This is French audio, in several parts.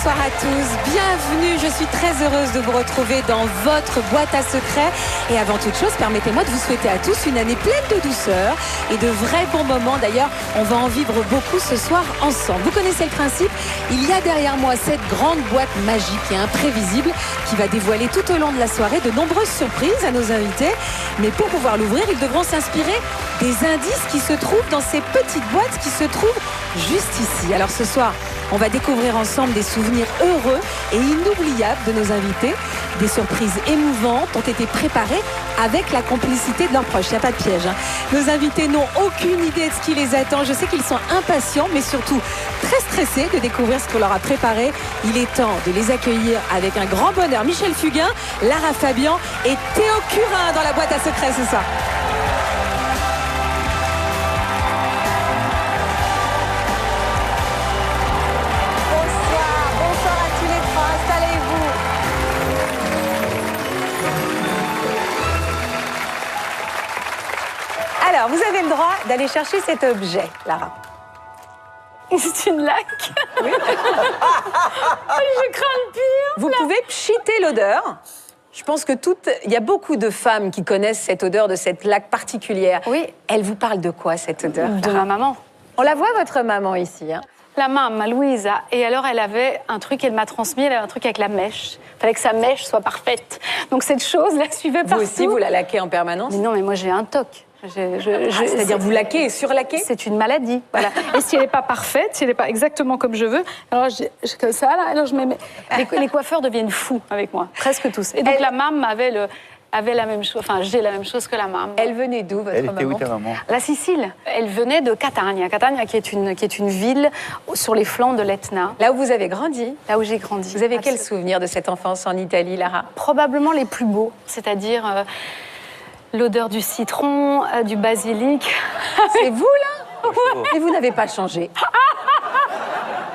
bonsoir à tous, bienvenue, je suis très heureuse de vous retrouver dans votre boîte à secrets. Et avant toute chose, permettez-moi de vous souhaiter à tous une année pleine de douceur et de vrais bons moments. D'ailleurs, on va en vivre beaucoup ce soir ensemble. Vous connaissez le principe, il y a derrière moi cette grande boîte magique et imprévisible qui va dévoiler tout au long de la soirée de nombreuses surprises à nos invités. Mais pour pouvoir l'ouvrir, ils devront s'inspirer des indices qui se trouvent dans ces petites boîtes qui se trouvent juste ici. Alors ce soir, on va découvrir ensemble des souvenirs heureux et inoubliables de nos invités. Des surprises émouvantes ont été préparées avec la complicité de leurs proches. Il n'y a pas de piège, hein. Nos invités n'ont aucune idée de ce qui les attend. Je sais qu'ils sont impatients, mais surtout très stressés de découvrir ce qu'on leur a préparé. Il est temps de les accueillir avec un grand bonheur. Michel Fugain, Lara Fabian et Théo Curin dans la boîte à secrets ce soir. Alors, vous avez le droit d'aller chercher cet objet, Lara. C'est une laque. Oui. Je crains le pire. Vous pouvez pchiter l'odeur. Je pense que il y a beaucoup de femmes qui connaissent cette odeur de cette laque particulière. Oui. Elle vous parle de quoi, cette odeur? De ma maman. On la voit, votre maman, ici, hein? La maman, Louisa. Et alors, elle avait un truc, elle m'a transmis, elle avait un truc avec la mèche. Il fallait que sa mèche soit parfaite. Donc, cette chose la suivait partout. Vous aussi, vous la laquez en permanence? Mais non, mais moi, j'ai un toc. C'est-à-dire vous laquez et surlaquez? C'est une maladie, voilà. Et si elle n'est pas parfaite, si elle n'est pas exactement comme je veux, alors j'ai comme ça, là, alors je mets... Les coiffeurs deviennent fous avec moi, presque tous. Et donc la maman avait la même chose, enfin j'ai la même chose que la maman. Elle venait d'où, votre maman? Elle était où, ta maman? La Sicile. Elle venait de Catania. Catania qui est une ville sur les flancs de l'Etna. Là où vous avez grandi? Là où j'ai grandi. Vous avez quel souvenir de cette enfance en Italie, Lara? Probablement les plus beaux, c'est-à-dire... l'odeur du citron, du basilic. C'est vous, là? Et vous n'avez pas changé.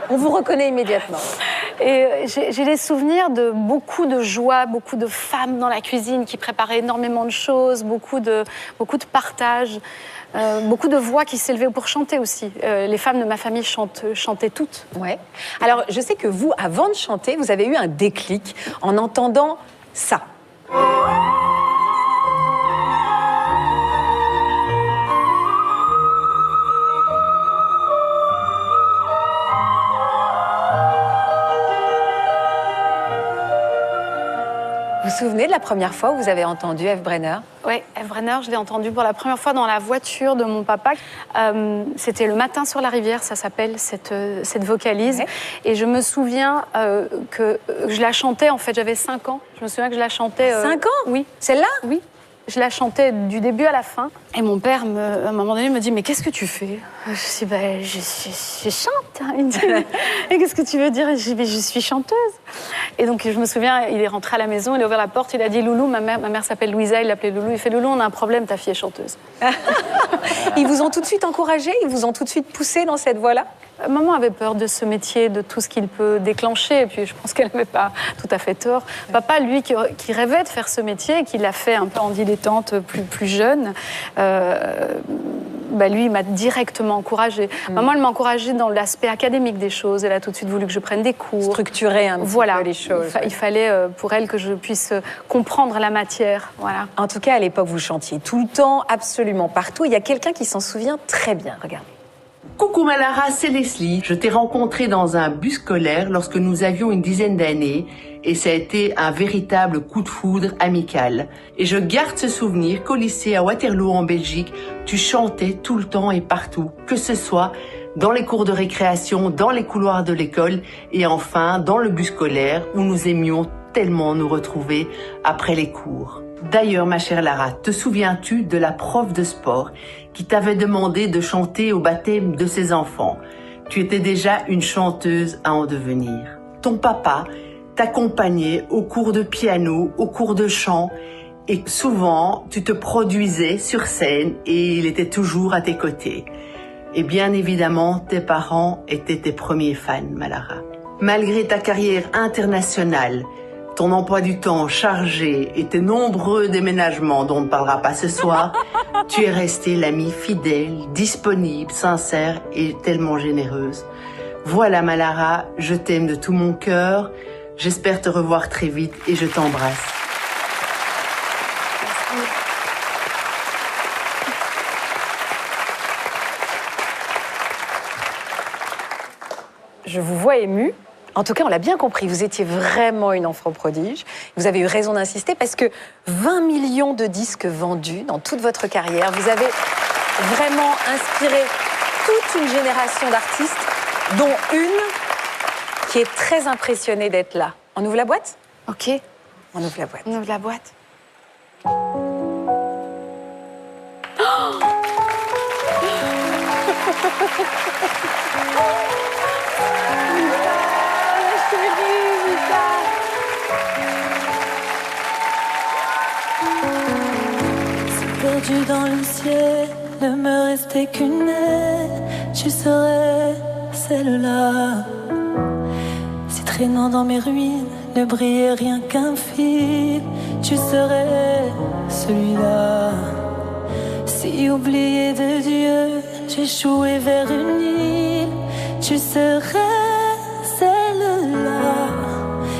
On vous reconnaît immédiatement. Et j'ai des souvenirs de beaucoup de joie, beaucoup de femmes dans la cuisine qui préparaient énormément de choses, beaucoup de partage, beaucoup de voix qui s'élevaient pour chanter aussi. Les femmes de ma famille chantaient toutes. Ouais. Alors, je sais que vous, avant de chanter, vous avez eu un déclic en entendant ça. Vous vous souvenez de la première fois où vous avez entendu Eve Brenner? Oui, Eve Brenner, je l'ai entendue pour la première fois dans la voiture de mon papa. C'était Le matin sur la rivière, ça s'appelle, cette vocalise. Ouais. Et je me souviens que je la chantais, en fait, j'avais 5 ans. Je me souviens que je la chantais... 5 ans? Oui. Celle-là? Oui. Je la chantais du début à la fin. Et mon père, à un moment donné, me dit « Mais qu'est-ce que tu fais ?» Je dis « je chante. » Il me dit « Et qu'est-ce que tu veux dire ?» Je dis « Je suis chanteuse. » Et donc, je me souviens, il est rentré à la maison, il a ouvert la porte, il a dit « Loulou, ma mère s'appelle Louisa, il l'appelait Loulou. » Il fait « Loulou, on a un problème, ta fille est chanteuse. » Ils vous ont tout de suite encouragé? Ils vous ont tout de suite poussé dans cette voie-là? Maman avait peur de ce métier, de tout ce qu'il peut déclencher, et puis je pense qu'elle n'avait pas tout à fait tort. Papa, lui, qui rêvait de faire ce métier, qui l'a fait un peu en dilettante plus jeune, lui, il m'a directement encouragée. Maman, elle m'a encouragée dans l'aspect académique des choses. Elle a tout de suite voulu que je prenne des cours. Structurer un petit peu les choses. Il fallait pour elle que je puisse comprendre la matière. Voilà. En tout cas, à l'époque, vous chantiez tout le temps, absolument partout. Il y a quelqu'un qui s'en souvient très bien. Regardez. Coucou Malara, c'est Leslie. Je t'ai rencontré dans un bus scolaire lorsque nous avions une dizaine d'années et ça a été un véritable coup de foudre amical. Et je garde ce souvenir qu'au lycée à Waterloo en Belgique, tu chantais tout le temps et partout, que ce soit dans les cours de récréation, dans les couloirs de l'école et enfin dans le bus scolaire où nous aimions tellement nous retrouver après les cours. D'ailleurs, ma chère Lara, te souviens-tu de la prof de sport qui t'avait demandé de chanter au baptême de ses enfants? Tu étais déjà une chanteuse à en devenir. Ton papa t'accompagnait aux cours de piano, aux cours de chant et souvent tu te produisais sur scène et il était toujours à tes côtés. Et bien évidemment, tes parents étaient tes premiers fans, ma Lara. Malgré ta carrière internationale, ton emploi du temps chargé et tes nombreux déménagements dont on ne parlera pas ce soir, tu es restée l'amie fidèle, disponible, sincère et tellement généreuse. Voilà Malara, je t'aime de tout mon cœur. J'espère te revoir très vite et je t'embrasse. Je vous vois émue. En tout cas, on l'a bien compris, vous étiez vraiment une enfant prodige. Vous avez eu raison d'insister parce que 20 millions de disques vendus dans toute votre carrière, vous avez vraiment inspiré toute une génération d'artistes, dont une qui est très impressionnée d'être là. On ouvre la boîte ? Ok, On ouvre la boîte. on ouvre la boîte. Perdu dans le ciel, ne me restait qu'une aile, tu serais celle-là. Si traînant dans mes ruines, ne brillait rien qu'un fil, tu serais celui-là. Si oublié de Dieu, j'échouais vers une île, tu serais celle-là.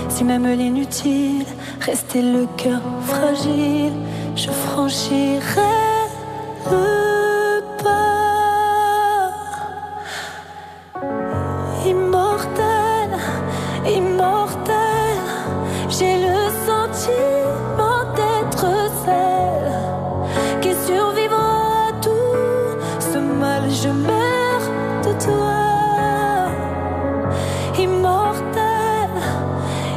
Si même l'inutile restait le cœur fragile, je franchirais le pas. Immortel, immortel, j'ai le sentiment d'être celle qui survivra à tout ce mal. Je meurs de toi. Immortel,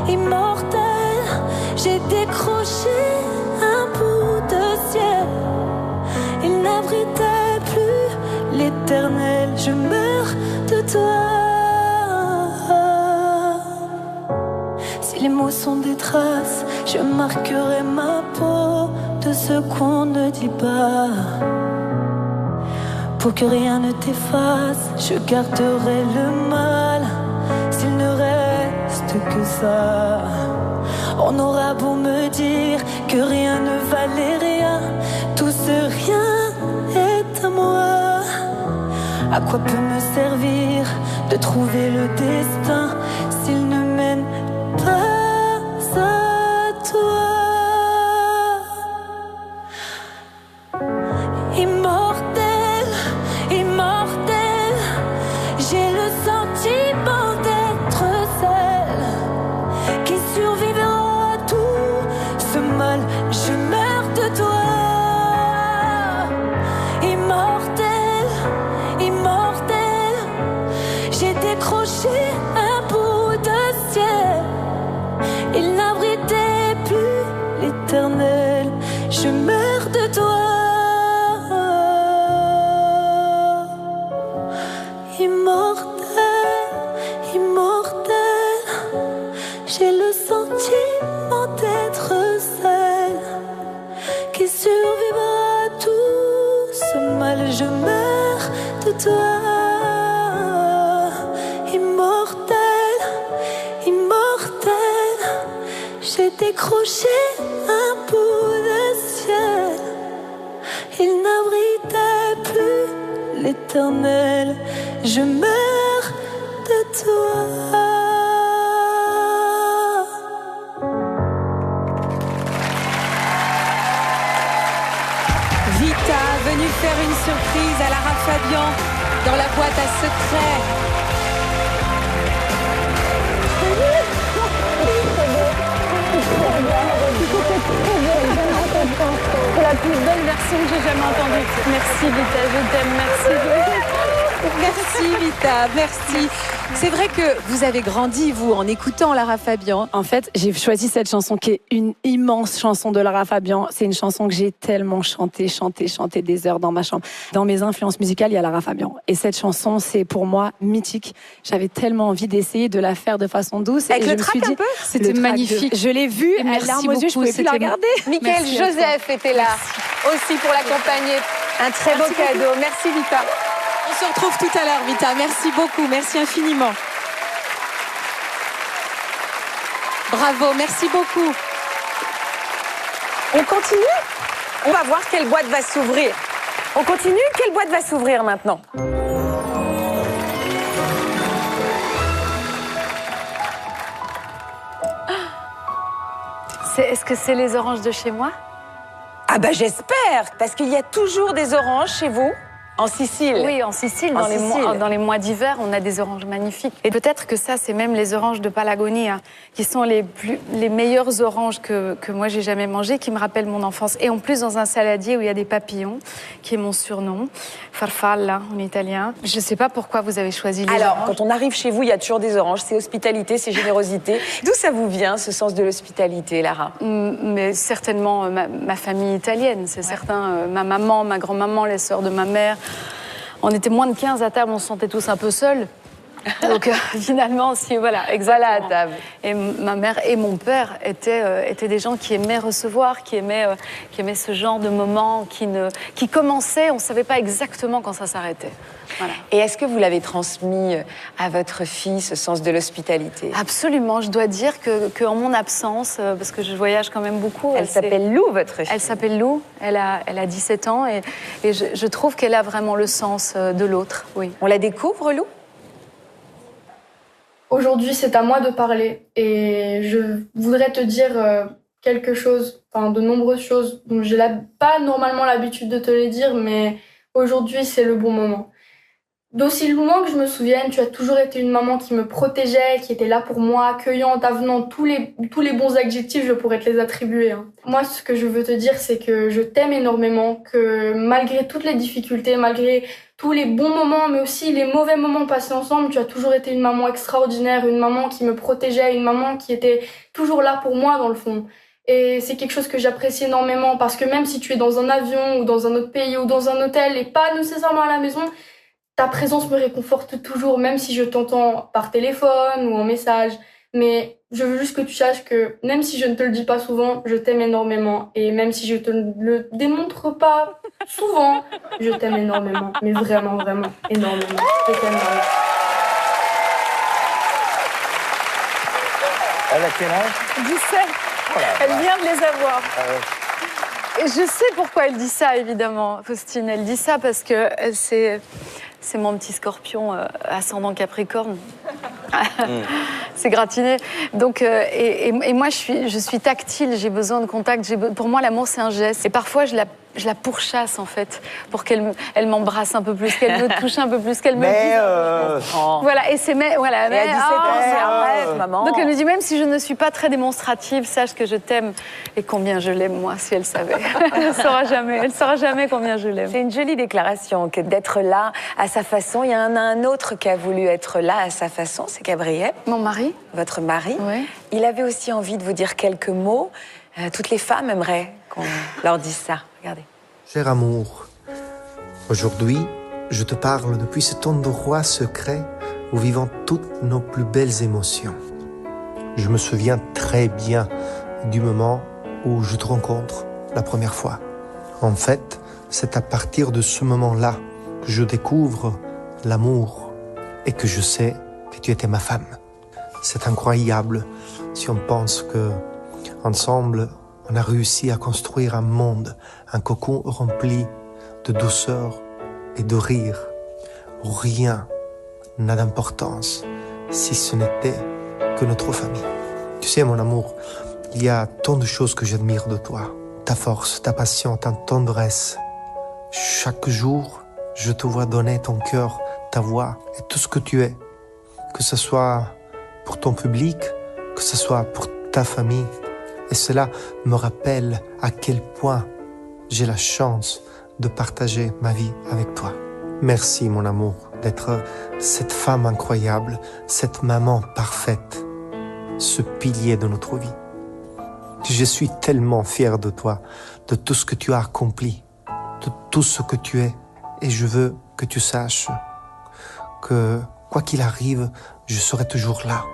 immortel, j'ai décroché un bout de ciel. Il n'abritait plus l'éternel. Je meurs de toi. Si les mots sont des traces, je marquerai ma peau de ce qu'on ne dit pas. Pour que rien ne t'efface, je garderai le mal. S'il ne reste que ça, on aura beau me dire que rien ne valait rien, tout ce rien est à moi. À quoi peut me servir de trouver le destin s'il ne mène pas à toi? Immortel, immortel, j'ai le sentiment d'être celle qui survivra à tout ce mal. Je meurs de toi. Immortel, immortel, j'ai décroché un bout de ciel. Il n'abritait plus l'éternel. Je meurs de toi. Immortel, immortel, j'ai le sentiment d'être celle qui survivra à tout ce mal. Je meurs de toi. Immortel, immortel, j'ai décroché un bout de ciel. Il n'abritait plus l'éternel. Je meurs de toi. Vita, venue faire une surprise à Lara Fabian dans la boîte à secrets. C'est la plus belle version que j'ai jamais entendue. Merci Vita, je t'aime, merci. Merci Vita, merci. C'est vrai que vous avez grandi, vous, en écoutant Lara Fabian. En fait, j'ai choisi cette chanson qui est une immense chanson de Lara Fabian. C'est une chanson que j'ai tellement chantée des heures dans ma chambre. Dans mes influences musicales, il y a Lara Fabian. Et cette chanson, c'est pour moi mythique. J'avais tellement envie d'essayer de la faire de façon douce. Avec et le je me suis track dit, un peu. C'était magnifique. Je l'ai vue, elle larme aux yeux, je pouvais plus la regarder. Michael Merci à toi. Joseph était là aussi pour l'accompagner. Un très beau cadeau. Merci Vita. On se retrouve tout à l'heure, Vita. Merci beaucoup, merci infiniment. Bravo, merci beaucoup. On continue? On va voir quelle boîte va s'ouvrir. On continue? Quelle boîte va s'ouvrir maintenant? que c'est les oranges de chez moi? Ah bah j'espère, parce qu'il y a toujours des oranges chez vous. En Sicile? Oui, en Sicile, dans les mois d'hiver, on a des oranges magnifiques. Et peut-être que ça, c'est même les oranges de Palagonia, qui sont les meilleures oranges que moi j'ai jamais mangées, qui me rappellent mon enfance. Et en plus, dans un saladier où il y a des papillons, qui est mon surnom, farfalla en italien. Je ne sais pas pourquoi vous avez choisi les Alors, oranges. quand on arrive chez vous, il y a toujours des oranges. C'est hospitalité, c'est générosité. D'où ça vous vient, ce sens de l'hospitalité, Lara? Mais certainement ma famille italienne, c'est certain. Ma maman, ma grand-maman, les sœurs de ma mère. On était moins de 15 à table, on se sentait tous un peu seuls. Donc finalement, voilà, exactement. Voilà à table. Et ma mère et mon père étaient des gens qui aimaient recevoir, qui aimaient ce genre de moments qui commençaient, on ne savait pas exactement quand ça s'arrêtait. Voilà. Et est-ce que vous l'avez transmis à votre fille, ce sens de l'hospitalité? Absolument, je dois dire qu'en mon absence, parce que je voyage quand même beaucoup... Elle s'appelle Lou, votre fille? Elle s'appelle Lou, elle a 17 ans et je trouve qu'elle a vraiment le sens de l'autre, oui. On la découvre, Lou? Aujourd'hui, c'est à moi de parler et je voudrais te dire quelque chose, enfin de nombreuses choses dont j'ai pas normalement l'habitude de te les dire, mais aujourd'hui, c'est le bon moment. D'aussi loin que je me souvienne, tu as toujours été une maman qui me protégeait, qui était là pour moi, accueillante, avenante, tous les bons adjectifs, je pourrais te les attribuer. Moi, ce que je veux te dire, c'est que je t'aime énormément, que malgré toutes les difficultés, malgré tous les bons moments, mais aussi les mauvais moments passés ensemble, tu as toujours été une maman extraordinaire, une maman qui me protégeait, une maman qui était toujours là pour moi, dans le fond. Et c'est quelque chose que j'apprécie énormément, parce que même si tu es dans un avion, ou dans un autre pays, ou dans un hôtel, et pas nécessairement à la maison, ta présence me réconforte toujours, même si je t'entends par téléphone ou en message. Mais je veux juste que tu saches que, même si je ne te le dis pas souvent, je t'aime énormément. Et même si je te le démontre pas souvent, je t'aime énormément. Mais vraiment, vraiment, énormément. Je t'aime énormément. Elle a quel âge? 17. Oh la Elle vache. vient de les avoir. Ah ouais. Et je sais pourquoi elle dit ça, évidemment, Faustine. Elle dit ça parce que c'est mon petit scorpion ascendant Capricorne. C'est gratiné. Donc, et moi, je suis tactile, j'ai besoin de contact. Pour moi, l'amour, c'est un geste. Et parfois, je la pourchasse, en fait, pour qu'elle m'embrasse un peu plus, qu'elle me touche un peu plus, qu'elle me dise... Voilà, et c'est... Voilà, Et à 17 ans, c'est arrête, maman. Donc elle me dit, même si je ne suis pas très démonstrative, sache que je t'aime. Et combien je l'aime, moi, si elle savait. Elle ne saura jamais combien je l'aime. C'est une jolie déclaration que d'être là à sa façon. Il y en a un autre qui a voulu être là à sa façon, c'est Gabriel. Mon mari? Votre mari. Oui. Il avait aussi envie de vous dire quelques mots. Toutes les femmes aimeraient qu'on leur dise ça. Regardez. Cher amour, aujourd'hui, je te parle depuis cet endroit secret où vivons toutes nos plus belles émotions. Je me souviens très bien du moment où je te rencontre la première fois. En fait, c'est à partir de ce moment-là que je découvre l'amour et que je sais que tu étais ma femme. C'est incroyable si on pense que, ensemble, on a réussi à construire un monde, un cocon rempli de douceur et de rire, où rien n'a d'importance si ce n'était que notre famille. Tu sais, mon amour, il y a tant de choses que j'admire de toi. Ta force, ta passion, ta tendresse. Chaque jour, je te vois donner ton cœur, ta voix et tout ce que tu es. Que ce soit pour ton public, que ce soit pour ta famille. Et cela me rappelle à quel point j'ai la chance de partager ma vie avec toi. Merci, mon amour, d'être cette femme incroyable, cette maman parfaite, ce pilier de notre vie. Je suis tellement fier de toi, de tout ce que tu as accompli, de tout ce que tu es. Et je veux que tu saches que, quoi qu'il arrive, je serai toujours là,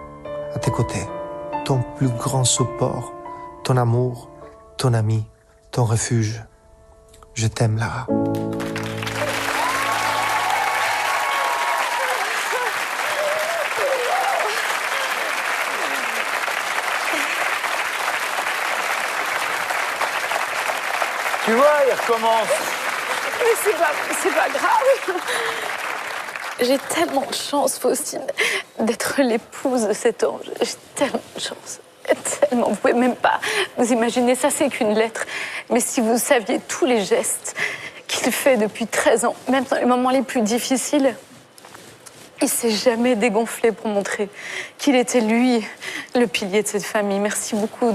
à tes côtés. Ton plus grand support, ton amour, ton ami, ton refuge. Je t'aime, Lara. Tu vois, il recommence. Mais c'est pas grave. J'ai tellement de chance, Faustine, d'être l'épouse de cet ange. J'ai tellement de chance. tellement. Vous pouvez même pas vous imaginer, ça c'est qu'une lettre. Mais si vous saviez tous les gestes qu'il fait depuis 13 ans, même dans les moments les plus difficiles, il s'est jamais dégonflé pour montrer qu'il était, lui, le pilier de cette famille. Merci beaucoup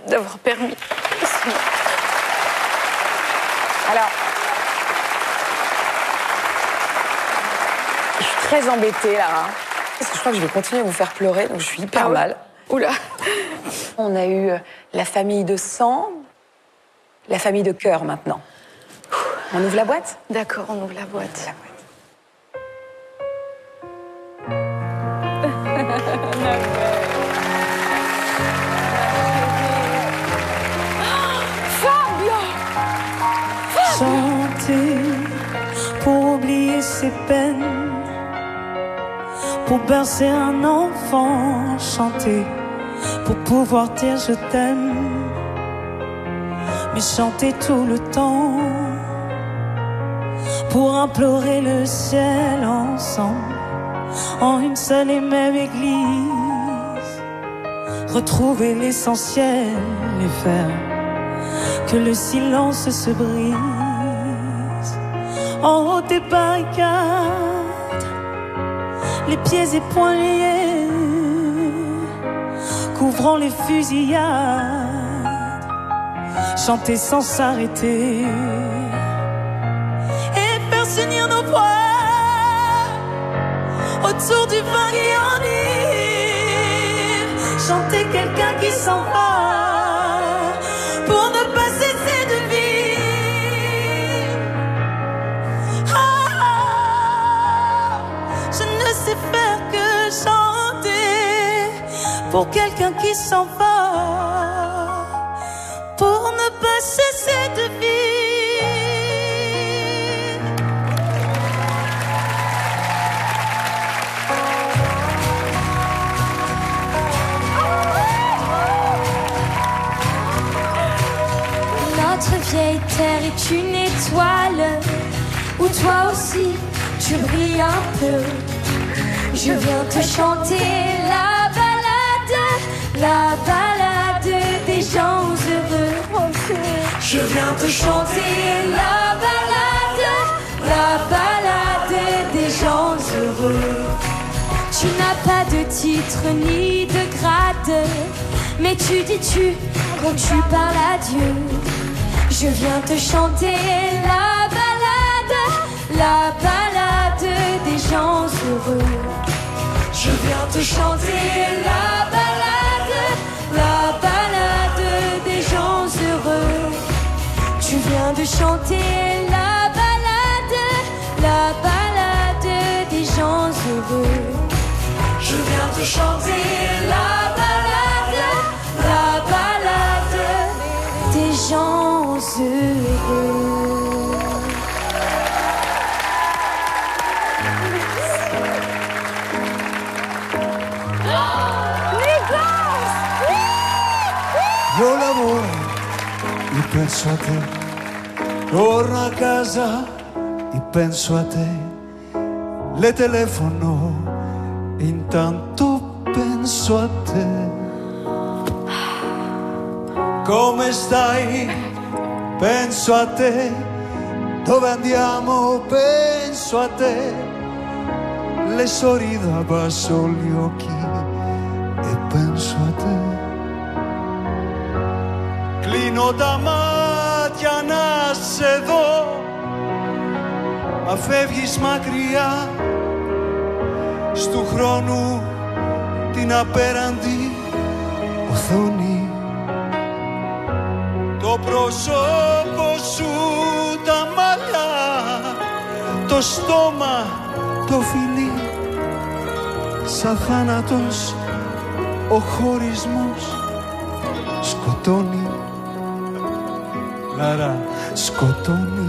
d'avoir permis. Alors, je suis très embêtée, Lara, parce que je crois que je vais continuer à vous faire pleurer, donc je suis hyper mal. Oula. On a eu la famille de sang, la famille de cœur maintenant. On ouvre la boîte ? D'accord, on ouvre la boîte. Chanter pour oublier ses peines, pour bercer un enfant, chanter pour pouvoir dire je t'aime, mais chanter tout le temps pour implorer le ciel ensemble en une seule et même église, retrouver l'essentiel et faire que le silence se brise. En haut des barricades, les pieds et poings liés, couvrant les fusillades, chanter sans s'arrêter et faire s'unir nos voix autour du vin qui enivre, chanter quelqu'un qui s'en va pour ne pas cesser de vivre. Je ne sais faire que chanter pour quelqu'un qui s'en va, pour ne pas cesser de vivre. Notre vieille terre est une étoile où toi aussi tu brilles un peu. Je viens te chanter la balade des gens heureux. Je viens te chanter la balade des gens heureux. Tu n'as pas de titre ni de grade, mais tu dis tu quand tu parles à Dieu. Je viens te chanter la balade des gens heureux. Je viens te chanter la balade des gens heureux. Tu viens de chanter la balade des gens heureux. Je viens te chanter la balade des gens heureux. Io lavoro e penso a te, torno a casa e penso a te, le telefono intanto penso a te. Come stai? Penso a te, dove andiamo? Penso a te, le sorrido, abbasso gli occhi e penso a te. Κλείνω τα μάτια να σε δω, μα φεύγεις μακριά στου χρόνου την απέραντη οθόνη. Το πρόσωπο σου, τα μαλλιά, το στόμα, το φιλί, σαν θάνατος ο χωρισμός σκοτώνει. Λάρα, σκοτώνει.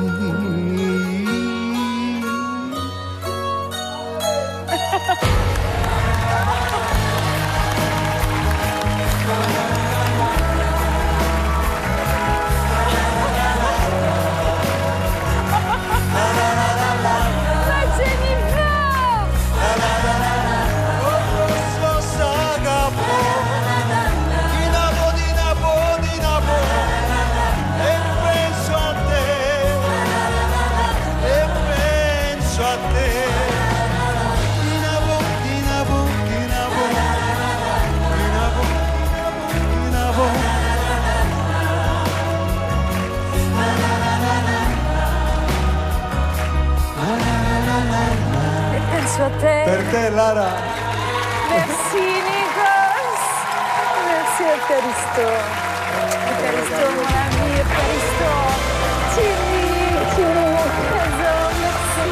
te. Per te, Lara. Merci, Nikos. Merci, Eucharisto. Eucharisto, mon ami, Eucharisto. Timmy, mon trésor, merci.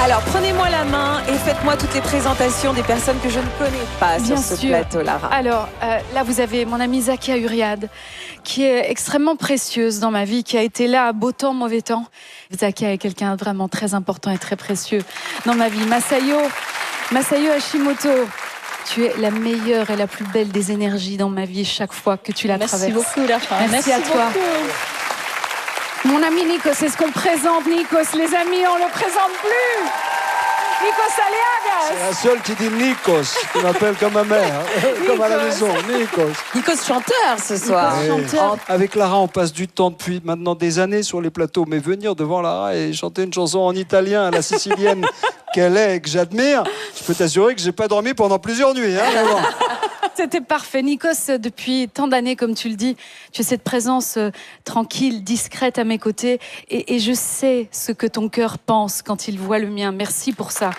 Alors, prenez-moi la main et faites-moi toutes les présentations des personnes que je ne connais pas Bien sur ce sûr. plateau, Lara. Alors, là, vous avez mon amie Zakia Uriad, qui est extrêmement précieuse dans ma vie, qui a été là à beau temps, mauvais temps. Zakia est quelqu'un de vraiment très important et très précieux dans ma vie. Masayo Hashimoto, tu es la meilleure et la plus belle des énergies dans ma vie chaque fois que tu la traverses. Merci beaucoup, Lara. Merci à toi. Mon ami Nikos, est-ce qu'on le présente, Nikos? Les amis, on le présente plus. Nikos Aliagas. C'est la seule qui dit Nikos, qui m'appelle comme ma mère, comme à la maison, Nikos. Nikos chanteur ce soir. Chanteur. Avec Lara, on passe du temps depuis maintenant des années sur les plateaux, mais venir devant Lara et chanter une chanson en italien à la sicilienne qu'elle est et que j'admire, je peux t'assurer que j'ai pas dormi pendant plusieurs nuits. Hein, mais bon. C'était parfait. Nikos, depuis tant d'années, comme tu le dis, tu as cette présence tranquille, discrète à mes côtés. Et je sais ce que ton cœur pense quand il voit le mien. Merci pour ça.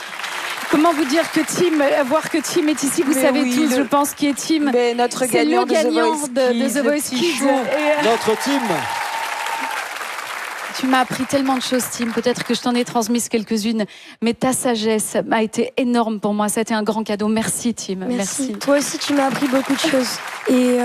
Comment vous dire que Tim, voir que Tim est ici, vous savez oui, tous, je pense, qui est Tim. Mais notre C'est gagnant, le gagnant de The Voice petit Kids. chou. Et, Notre team. tu m'as appris tellement de choses, Tim. Peut-être que je t'en ai transmises quelques-unes, mais ta sagesse a été énorme pour moi. Ça a été un grand cadeau. Merci, Tim. Merci. Toi aussi, tu m'as appris beaucoup de choses. Et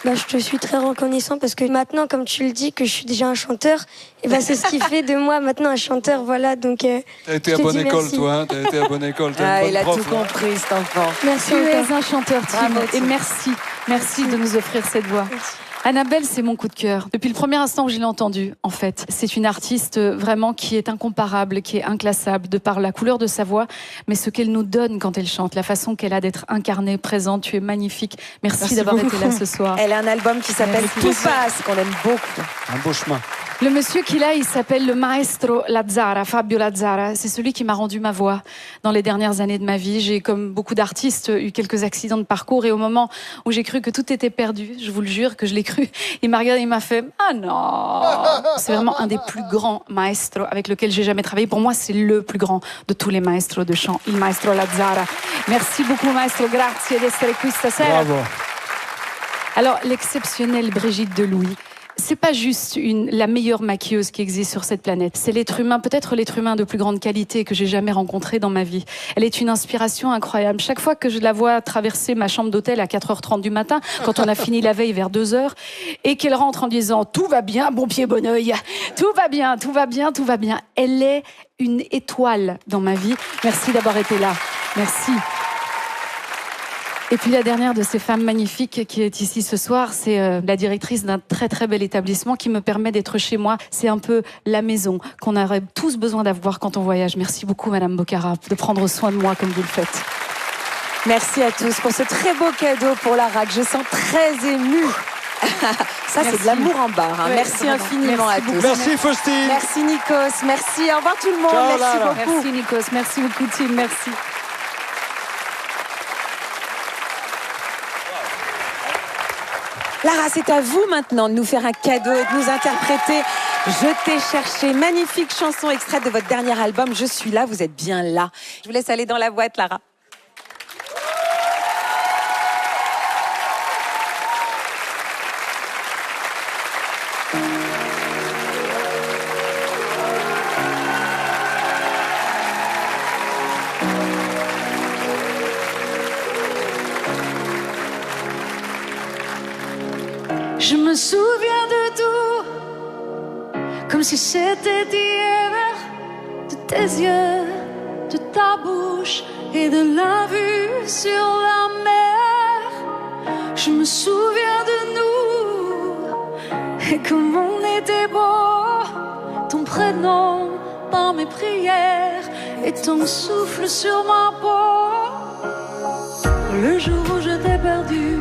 je te suis très reconnaissant parce que maintenant, comme tu le dis, que je suis déjà un chanteur, et c'est ce qui fait de moi maintenant un chanteur. Voilà, donc. T'as été à bonne école, toi. Hein, t'as été à bonne école. T'as une bonne Il a prof, tout compris, cet enfant. Merci Tu es encore. un chanteur, Tim. Bravo, Et Tim. merci de nous offrir cette voix. Annabelle, c'est mon coup de cœur. Depuis le premier instant où je l'ai entendue, en fait, c'est une artiste vraiment qui est incomparable, qui est inclassable de par la couleur de sa voix, mais ce qu'elle nous donne quand elle chante, la façon qu'elle a d'être incarnée, présente. Tu es magnifique. Merci d'avoir été là ce soir. Elle a un album qui s'appelle Merci. Tout passe, qu'on aime beaucoup. Un beau chemin. Le monsieur qu'il a, il s'appelle le maestro Lazzara, Fabio Lazzara. C'est celui qui m'a rendu ma voix dans les dernières années de ma vie. J'ai, comme beaucoup d'artistes, eu quelques accidents de parcours et au moment où j'ai cru que tout était perdu, je vous le jure que je l'ai cru, il m'a regardé, il m'a fait « Ah non !» C'est vraiment un des plus grands maestros avec lequel j'ai jamais travaillé. Pour moi, c'est le plus grand de tous les maestros de chant, il maestro Lazzara. Merci beaucoup, maestro. Grazie d'essere qui stasera. Bravo. Alors, l'exceptionnelle Brigitte Delouis, c'est pas juste la meilleure maquilleuse qui existe sur cette planète. C'est l'être humain, peut-être l'être humain de plus grande qualité que j'ai jamais rencontré dans ma vie. Elle est une inspiration incroyable. Chaque fois que je la vois traverser ma chambre d'hôtel à 4h30 du matin, quand on a fini la veille vers 2h, et qu'elle rentre en disant « Tout va bien, bon pied, bon oeil. Tout va bien, tout va bien, tout va bien. » Elle est une étoile dans ma vie. Merci d'avoir été là. Merci. Et puis la dernière de ces femmes magnifiques qui est ici ce soir, c'est la directrice d'un très très bel établissement qui me permet d'être chez moi. C'est un peu la maison qu'on aurait tous besoin d'avoir quand on voyage. Merci beaucoup Madame Bocara de prendre soin de moi comme vous le faites. Merci à tous pour ce très beau cadeau pour Lara que je sens très émue. Ça, c'est de l'amour en barre. Hein. Ouais, merci vraiment. infiniment Merci à tous. beaucoup. Merci Faustine. Merci Nikos. Merci. Au revoir tout le monde. Ciao, merci Lara. beaucoup. Merci Nikos, merci beaucoup Tim, merci. Lara, c'est à vous maintenant de nous faire un cadeau et de nous interpréter Je t'ai cherché. Magnifique chanson extraite de votre dernier album. Je suis là, vous êtes bien là. Je vous laisse aller dans la boîte, Lara. Je me souviens de tout, comme si c'était hier, de tes yeux, de ta bouche et de la vue sur la mer. Je me souviens de nous et comme on était beau, ton prénom par mes prières et ton souffle sur ma peau. Le jour où je t'ai perdu,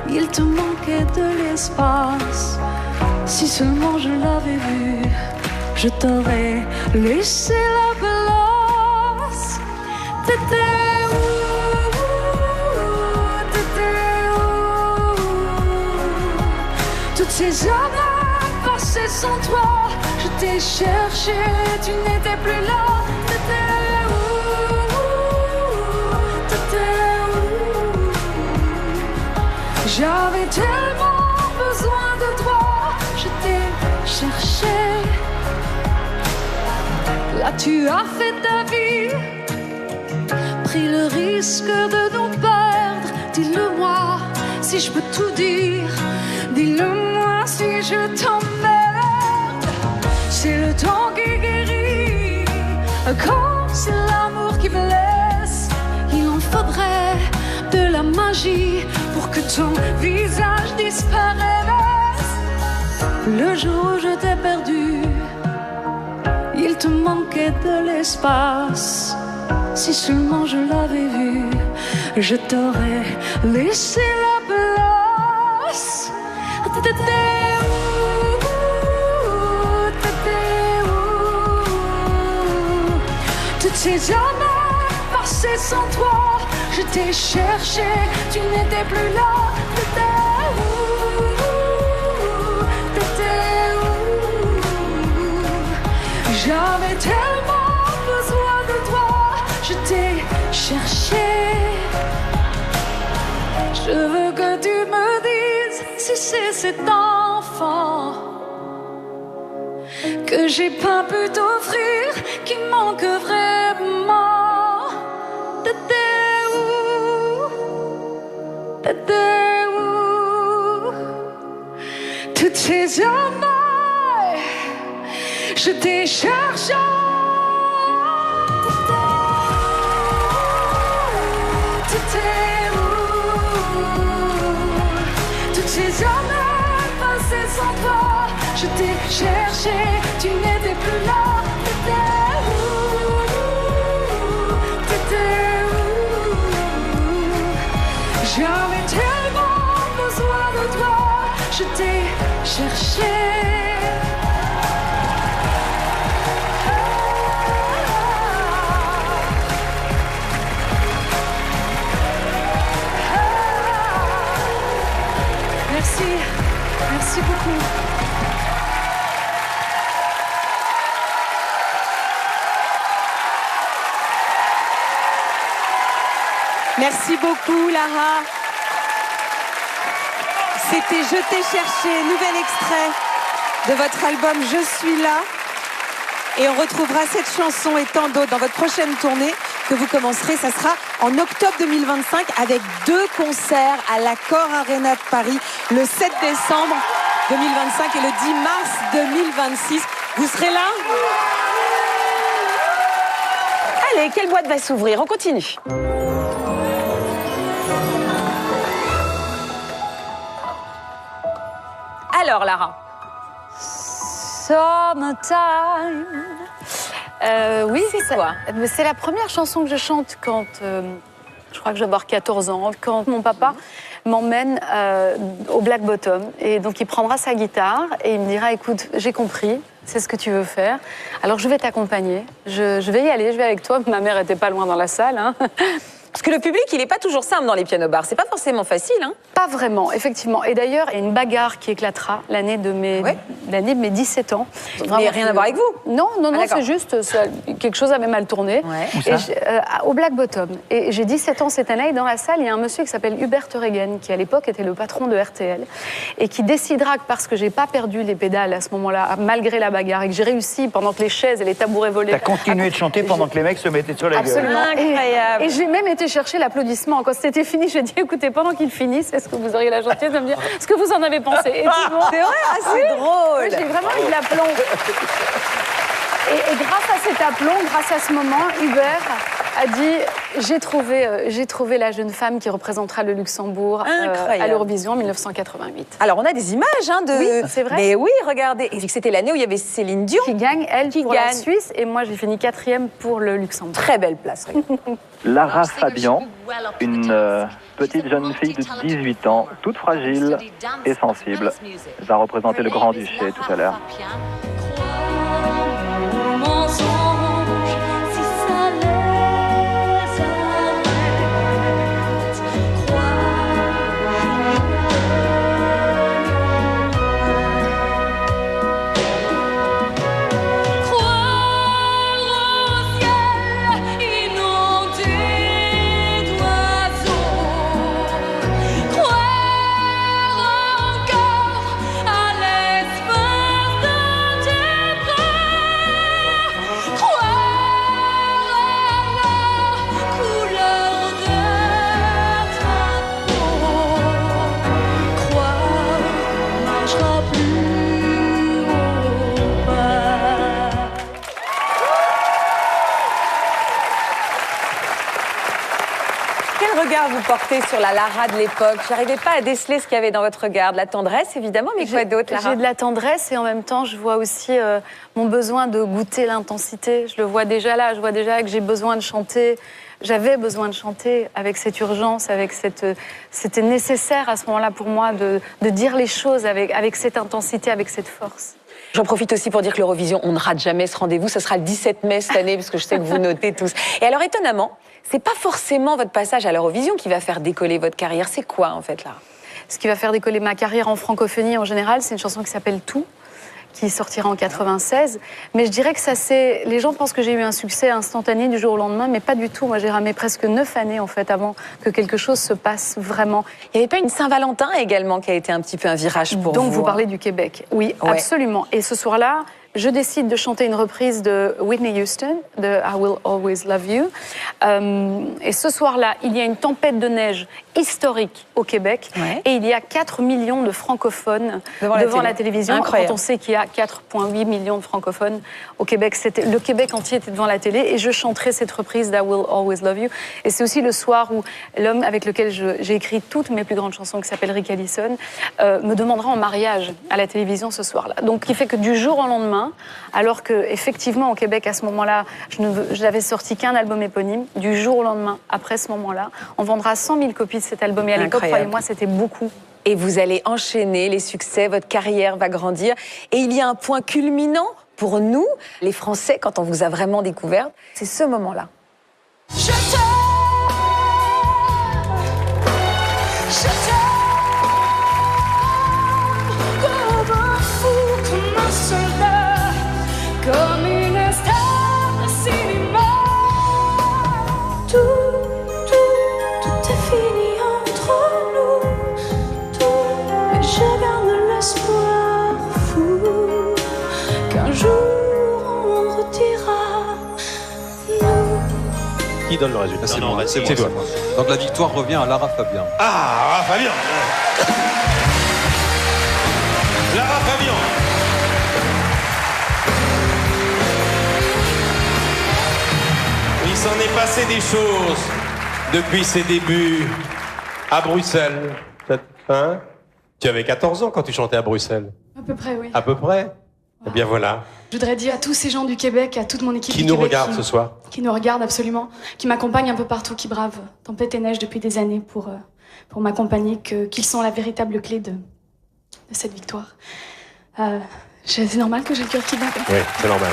il te manquait de l'espace. Si seulement je l'avais vu, je t'aurais laissé la place. T'étais où? T'étais où? Toutes ces années passé sans toi. Je t'ai cherché, tu n'étais plus là. T'étais où? T'étais où? J'avais tellement besoin de toi. Je t'ai cherché. Là tu as fait ta vie, pris le risque de nous perdre. Dis-le-moi si je peux tout dire. Dis-le-moi si je t'emmerde. C'est le temps qui guérit. Quand c'est l'amour qui blesse, il en faudrait de la magie pour que ton visage disparaisse. Le jour où je t'ai perdu, il te manquait de l'espace. Si seulement je l'avais vu, je t'aurais laissé la place. T'étais où? T'étais où? Toutes ces années passées sans toi, je t'ai cherché, tu n'étais plus là. T'étais où? T'étais où? J'avais tellement besoin de toi, je t'ai cherché. Je veux que tu me dises si c'est cet enfant que j'ai pas pu t'offrir qui manque vraiment. T'étais où? T'étais où? Toutes ces années, je t'ai cherché. T'étais où? Toutes ces années passées sans toi, je t'ai cherché, tu n'étais plus là. T'étais où? T'étais où? J'avais tellement besoin de toi, je t'ai cherché. Merci, merci beaucoup. Merci beaucoup, Lara. C'était Je t'ai cherché, nouvel extrait de votre album Je suis là. Et on retrouvera cette chanson et tant d'autres dans votre prochaine tournée que vous commencerez. Ça sera en octobre 2025 avec 2 concerts à l'Accor Arena de Paris le 7 décembre 2025 et le 10 mars 2026. Vous serez là? Allez, quelle boîte va s'ouvrir? On continue. Alors, Lara. Summertime. Oui, c'est quoi? C'est la première chanson que je chante quand je crois que je dois avoir 14 ans, quand mon papa m'emmène au Black Bottom. Et donc il prendra sa guitare et il me dira, écoute, j'ai compris, c'est ce que tu veux faire, alors je vais t'accompagner, je vais y aller, je vais avec toi. Ma mère était pas loin dans la salle, hein. Parce que le public, il n'est pas toujours simple dans les piano-bars. C'est pas forcément facile, hein? Pas vraiment, effectivement. Et d'ailleurs, il y a une bagarre qui éclatera l'année de mes 17 ans. Mais rien à voir avec vous? Non, c'est juste quelque chose avait mal tourné. Ouais. Et au Black Bottom. Et j'ai 17 ans cette année. Et dans la salle, il y a un monsieur qui s'appelle Hubert Regan, qui à l'époque était le patron de RTL, et qui décidera que parce que j'ai pas perdu les pédales à ce moment-là, malgré la bagarre, et que j'ai réussi pendant que les chaises et les tabourets volaient. T'as continué de chanter pendant que les mecs se mettaient sur la gueule. Absolument. Incroyable. Et j'ai même été chercher l'applaudissement. Quand c'était fini, j'ai dit, écoutez, pendant qu'il finisse, est-ce que vous auriez la gentillesse de me dire ce que vous en avez pensé? Et tout le monde... C'est vrai, c'est drôle. Oui, j'ai vraiment eu de l'aplomb. Et grâce à cet aplomb, grâce à ce moment, Hubert a dit, j'ai trouvé la jeune femme qui représentera le Luxembourg à l'Eurovision en 1988. Alors, on a des images de... Oui, c'est vrai. Mais oui, regardez. Et c'était l'année où il y avait Céline Dion. Qui gagne, elle, pour la Suisse. Et moi, j'ai fini 4e pour le Luxembourg. Très belle place. Lara Fabian, une petite jeune fille de 18 ans, toute fragile et sensible, va représenter le Grand-Duché tout à l'heure. vous portez sur la Lara de l'époque. Je n'arrivais pas à déceler ce qu'il y avait dans votre regard. De la tendresse, évidemment, mais quoi d'autre, Lara? J'ai de la tendresse et en même temps, je vois aussi mon besoin de goûter l'intensité. Je le vois déjà là, je vois déjà que j'ai besoin de chanter. J'avais besoin de chanter avec cette urgence, avec c'était nécessaire à ce moment-là pour moi de dire les choses avec cette intensité, avec cette force. J'en profite aussi pour dire que l'Eurovision, on ne rate jamais ce rendez-vous. Ce sera le 17 mai cette année, parce que je sais que vous notez tous. Et alors, étonnamment, c'est pas forcément votre passage à l'Eurovision qui va faire décoller votre carrière. C'est quoi, en fait, là? Ce qui va faire décoller ma carrière en francophonie en général, c'est une chanson qui s'appelle « Tout », qui sortira en 96. Mais je dirais que ça, c'est... Les gens pensent que j'ai eu un succès instantané du jour au lendemain, mais pas du tout. Moi, j'ai ramé presque 9 années, en fait, avant que quelque chose se passe vraiment. Il n'y avait pas une Saint-Valentin également qui a été un petit peu un virage pour vous? Donc, vous parlez du Québec. Oui, ouais. Absolument. Et ce soir-là, je décide de chanter une reprise de Whitney Houston, de I Will Always Love You. Et ce soir-là, il y a une tempête de neige historique au Québec. Ouais. Et il y a 4 millions de francophones devant la télévision. Incroyable. Quand on sait qu'il y a 4,8 millions de francophones au Québec, le Québec entier était devant la télé. Et je chanterai cette reprise d'I Will Always Love You. Et c'est aussi le soir où l'homme avec lequel j'ai écrit toutes mes plus grandes chansons, qui s'appelle Rick Allison, me demandera en mariage à la télévision ce soir-là. Donc, qui fait que du jour au lendemain, alors que effectivement au Québec à ce moment-là, je n'avais sorti qu'un album éponyme. Du jour au lendemain, après ce moment-là, on vendra 100 000 copies de cet album. Et à l'époque, croyez-moi, c'était beaucoup. Et vous allez enchaîner les succès, votre carrière va grandir. Et il y a un point culminant pour nous, les Français, quand on vous a vraiment découvert, c'est ce moment-là. Je t'aime, je t'aime. Comme une star de cinéma. Tout est fini entre nous. Tout, mais je garde l'espoir fou qu'un jour on redira nous. Qui donne le résultat? C'est moi. Donc la victoire revient à Lara Fabian. Ah, Fabian. Lara Fabian. Il s'en est passé des choses depuis ses débuts à Bruxelles. Hein? Tu avais 14 ans quand tu chantais à Bruxelles. À peu près, oui. À peu près? Eh bien voilà. Je voudrais dire à tous ces gens du Québec, à toute mon équipe qui du nous Québec, regarde ce soir. Qui nous regardent absolument, qui m'accompagnent un peu partout, qui bravent tempête et neige depuis des années pour m'accompagner, qu'ils sont la véritable clé de cette victoire. C'est normal que j'ai le cœur qui bat. Oui, c'est normal.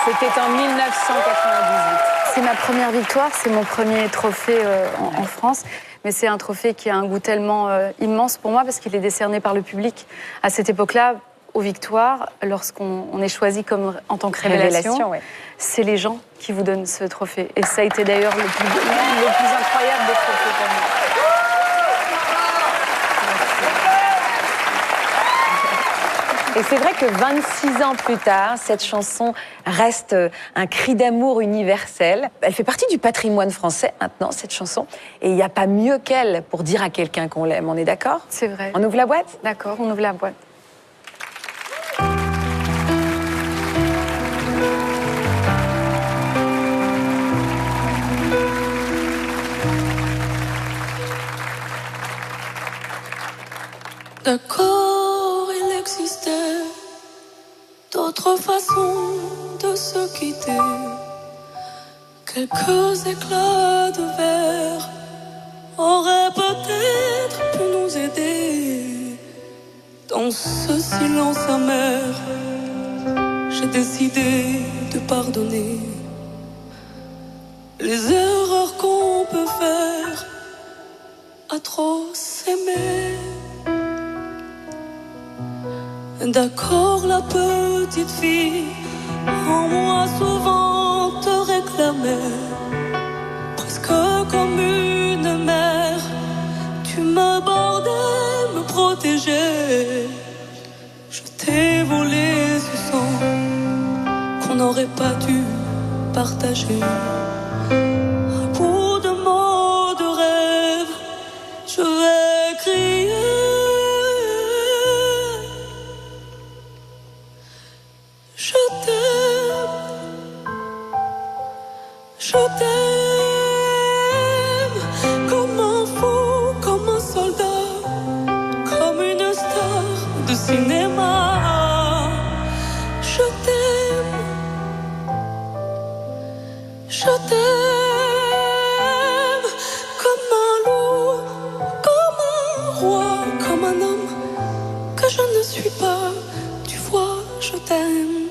C'était en 1998. C'est ma première victoire, c'est mon premier trophée en France. Mais c'est un trophée qui a un goût tellement immense pour moi parce qu'il est décerné par le public. À cette époque-là, aux victoires, lorsqu'on est choisi en tant que révélation, ouais. C'est les gens qui vous donnent ce trophée. Et ça a été d'ailleurs le plus incroyable des trophées pour moi. Et c'est vrai que 26 ans plus tard, cette chanson reste un cri d'amour universel. Elle fait partie du patrimoine français maintenant, cette chanson. Et il n'y a pas mieux qu'elle pour dire à quelqu'un qu'on l'aime. On est d'accord? C'est vrai. On ouvre la boîte? D'accord, on ouvre la boîte. D'accord, il existait d'autres façons de se quitter. Quelques éclats de verre auraient peut-être pu nous aider. Dans ce silence amer, j'ai décidé de pardonner les erreurs qu'on peut faire à trop s'aimer. D'accord, la petite fille en moi souvent te réclamait, presque comme une mère. Tu me bordais, me protégeais. Je t'ai volé ce sang qu'on n'aurait pas dû partager. À bout de mots, de rêves, je vais crier. Je t'aime, cinéma. Je t'aime, je t'aime comme un loup, comme un roi, comme un homme que je ne suis pas. Tu vois, je t'aime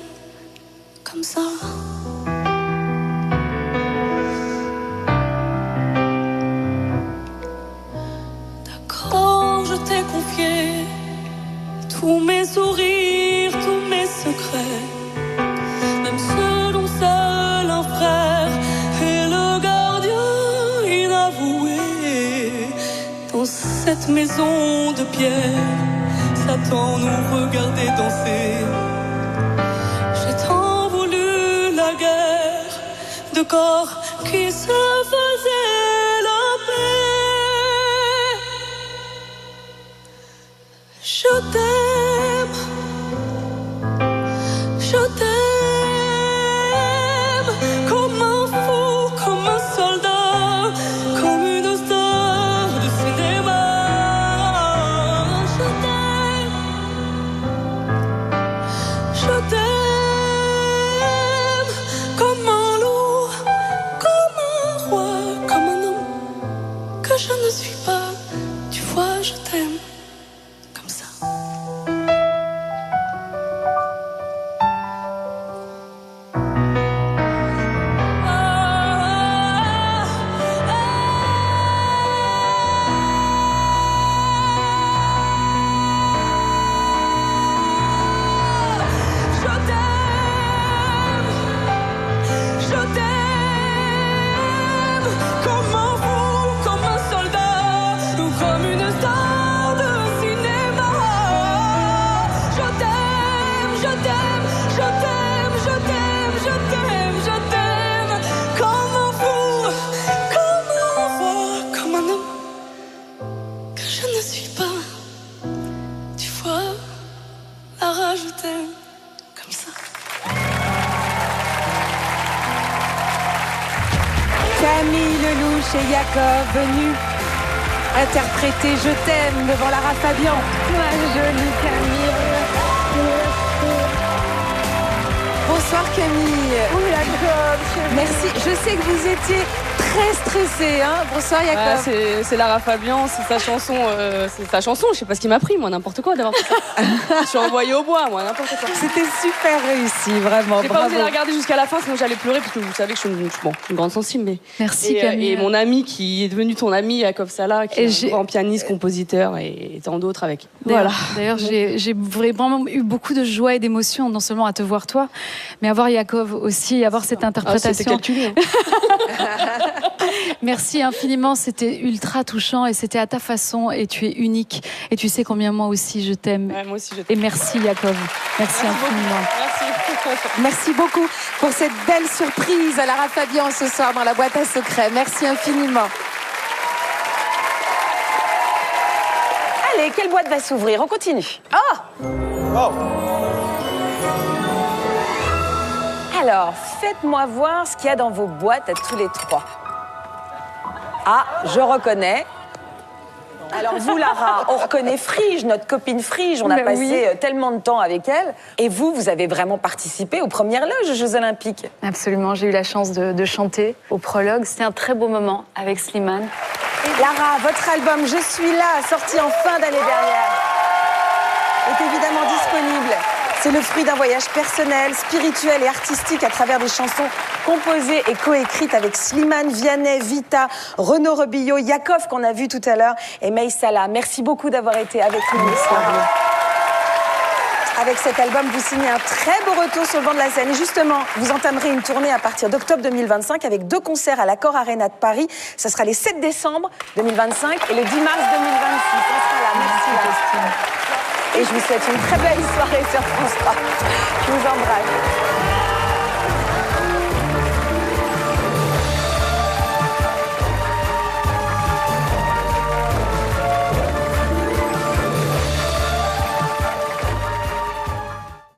comme ça. D'accord, je t'ai confié tous mes sourires, tous mes secrets, même ceux dont seul un frère est le gardien inavoué. Dans cette maison de pierre, Satan nous regardait danser. J'ai tant voulu la guerre de corps qui se faisaient la paix. Je t'aime, je t'aime comme un fou, comme un soldat, comme une star de cinéma. Je t'aime, je t'aime comme un loup, comme un roi, comme un homme que je ne suis pas. Tu vois, je t'aime comme ça. Je t'aime comme un fou, comme un soldat, ou comme une star de cinéma. Je t'aime, je t'aime, je t'aime, je t'aime, je t'aime, je t'aime comme un fou, comme un roi, comme un homme que je ne suis pas. Tu vois, Lara, je t'aime comme ça. Camille Lelouch et Jacob venus interpréter Je t'aime devant Lara Fabian. Ma jolie Camille. Bonsoir Camille. Oui, Jacob. Merci. Je sais que vous étiez très stressée. Hein. Bonsoir Jacob. C'est Lara Fabian, c'est sa chanson. Je sais pas ce qu'il m'a pris, moi, n'importe quoi d'avoir fait ça. Je suis envoyée au bois, moi, n'importe quoi. C'était super réussi, vraiment. J'ai pas osé la regarder jusqu'à la fin, sinon j'allais pleurer, parce que vous savez que je suis une grande sensible. Mais... Merci Camille. Et mon ami qui est devenu ton ami, Jacob Salah, qui est un grand pianiste, compositeur et tant d'autres avec. Voilà. D'ailleurs, j'ai vraiment eu beaucoup de joie et d'émotion, non seulement à te voir toi, mais à voir Jacob aussi, avoir cette interprétation. C'était calculé. Merci infiniment, c'était ultra touchant et c'était à ta façon et tu es unique et tu sais combien moi aussi je t'aime. Ouais, moi aussi je t'aime. Et merci Jacob, merci infiniment. Merci. Merci beaucoup pour cette belle surprise à Lara Fabian ce soir dans la boîte à secrets. Merci infiniment. Allez, quelle boîte va s'ouvrir? On continue. Alors, faites-moi voir ce qu'il y a dans vos boîtes à tous les trois. Ah, je reconnais. Alors vous, Lara, on reconnaît Frige, notre copine Frige. On a passé tellement de temps avec elle. Et vous, vous avez vraiment participé aux premières loges aux Jeux Olympiques. Absolument, j'ai eu la chance de chanter au prologue. C'était un très beau moment avec Slimane. Lara, votre album Je suis là, sorti en fin d'année dernière, est évidemment disponible. C'est le fruit d'un voyage personnel, spirituel et artistique à travers des chansons composées et coécrites avec Slimane, Vianney, Vita, Renaud Rebillot, Yakov qu'on a vu tout à l'heure et May Salah. Merci beaucoup d'avoir été avec nous. Avec cet album, vous signez un très beau retour sur le banc de la scène. Et justement, vous entamerez une tournée à partir d'octobre 2025 avec 2 concerts à l'Accor Arena de Paris. Ça sera les 7 décembre 2025 et le 10 mars 2026. On sera là. Merci, Christine. Et je vous souhaite une très belle soirée sur France 3. Je vous embrasse.